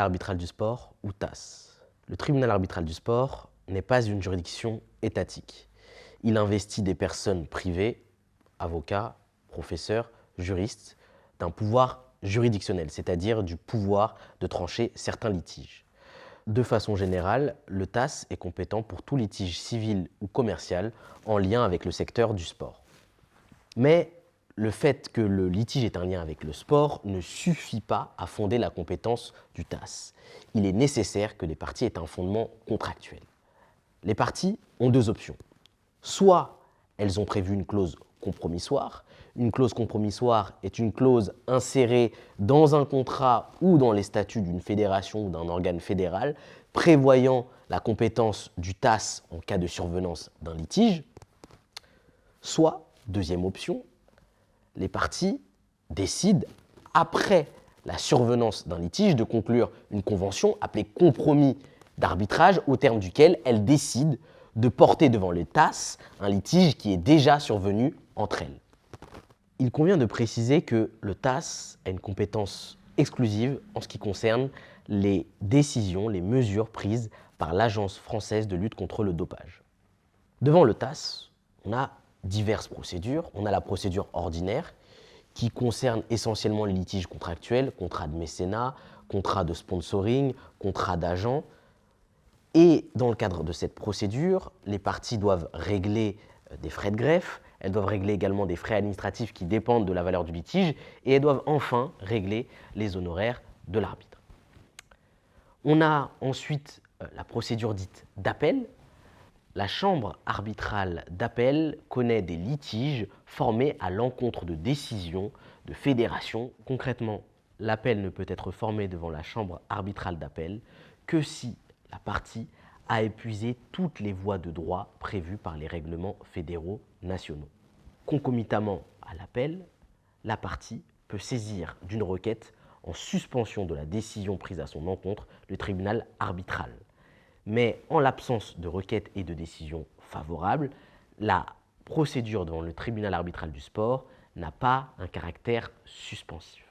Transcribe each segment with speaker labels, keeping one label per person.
Speaker 1: arbitral du sport, ou TAS. Le tribunal arbitral du sport n'est pas une juridiction étatique. Il investit des personnes privées, avocats, professeurs, juristes, d'un pouvoir juridictionnel, c'est-à-dire du pouvoir de trancher certains litiges. De façon générale, le TAS est compétent pour tout litige civil ou commercial en lien avec le secteur du sport. Mais le fait que le litige ait un lien avec le sport ne suffit pas à fonder la compétence du TAS. Il est nécessaire que les parties aient un fondement contractuel. Les parties ont deux options. Soit elles ont prévu une clause compromissoire. Une clause compromissoire est une clause insérée dans un contrat ou dans les statuts d'une fédération ou d'un organe fédéral prévoyant la compétence du TAS en cas de survenance d'un litige. Soit, deuxième option, les parties décident, après la survenance d'un litige, de conclure une convention appelée compromis d'arbitrage, au terme duquel elles décident de porter devant le TAS un litige qui est déjà survenu entre elles. Il convient de préciser que le TAS a une compétence exclusive en ce qui concerne les décisions, les mesures prises par l'Agence française de lutte contre le dopage. Devant le TAS, on a diverses procédures. On a la procédure ordinaire qui concerne essentiellement les litiges contractuels, contrats de mécénat, contrats de sponsoring, contrats d'agent. Et dans le cadre de cette procédure, les parties doivent régler des frais de greffe, elles doivent régler également des frais administratifs qui dépendent de la valeur du litige et elles doivent enfin régler les honoraires de l'arbitre. On a ensuite la procédure dite d'appel. La chambre arbitrale d'appel connaît des litiges formés à l'encontre de décisions de fédérations. Concrètement, l'appel ne peut être formé devant la chambre arbitrale d'appel que si la partie a épuisé toutes les voies de droit prévues par les règlements fédéraux nationaux. Concomitamment à l'appel, la partie peut saisir d'une requête en suspension de la décision prise à son encontre le tribunal arbitral. Mais en l'absence de requête et de décision favorable, la procédure devant le tribunal arbitral du sport n'a pas un caractère suspensif.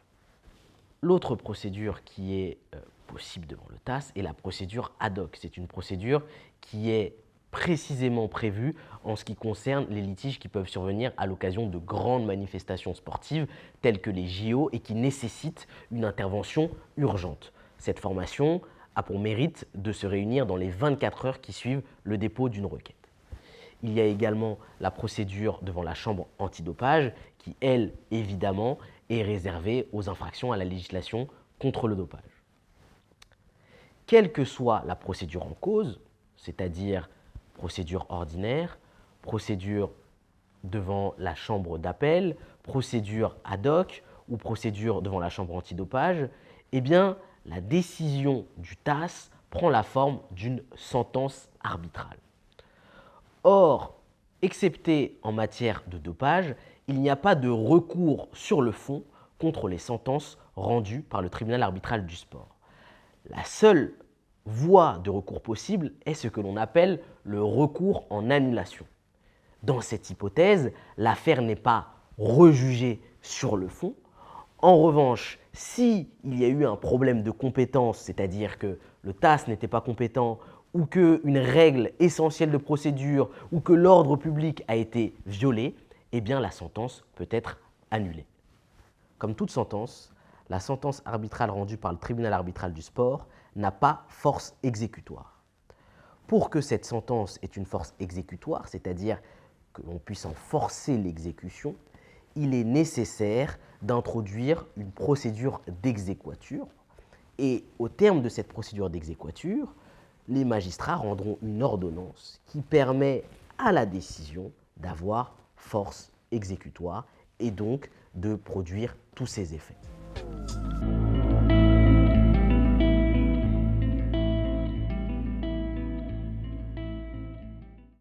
Speaker 1: L'autre procédure qui est possible devant le TAS est la procédure ad hoc. C'est une procédure qui est précisément prévue en ce qui concerne les litiges qui peuvent survenir à l'occasion de grandes manifestations sportives telles que les JO et qui nécessitent une intervention urgente. Cette formation a pour mérite de se réunir dans les 24 heures qui suivent le dépôt d'une requête. Il y a également la procédure devant la chambre antidopage qui, elle, évidemment, est réservée aux infractions à la législation contre le dopage. Quelle que soit la procédure en cause, c'est-à-dire procédure ordinaire, procédure devant la chambre d'appel, procédure ad hoc ou procédure devant la chambre antidopage, eh bien, la décision du TAS prend la forme d'une sentence arbitrale. Or, excepté en matière de dopage, il n'y a pas de recours sur le fond contre les sentences rendues par le tribunal arbitral du sport. La seule voie de recours possible est ce que l'on appelle le recours en annulation. Dans cette hypothèse, l'affaire n'est pas rejugée sur le fond. En revanche, s'il y a eu un problème de compétence, c'est-à-dire que le TAS n'était pas compétent ou qu'une règle essentielle de procédure ou que l'ordre public a été violé, eh bien la sentence peut être annulée. Comme toute sentence, la sentence arbitrale rendue par le tribunal arbitral du sport n'a pas force exécutoire. Pour que cette sentence ait une force exécutoire, c'est-à-dire que l'on puisse en forcer l'exécution, il est nécessaire d'introduire une procédure d'exéquatur. Et au terme de cette procédure d'exéquatur, les magistrats rendront une ordonnance qui permet à la décision d'avoir force exécutoire et donc de produire tous ses effets.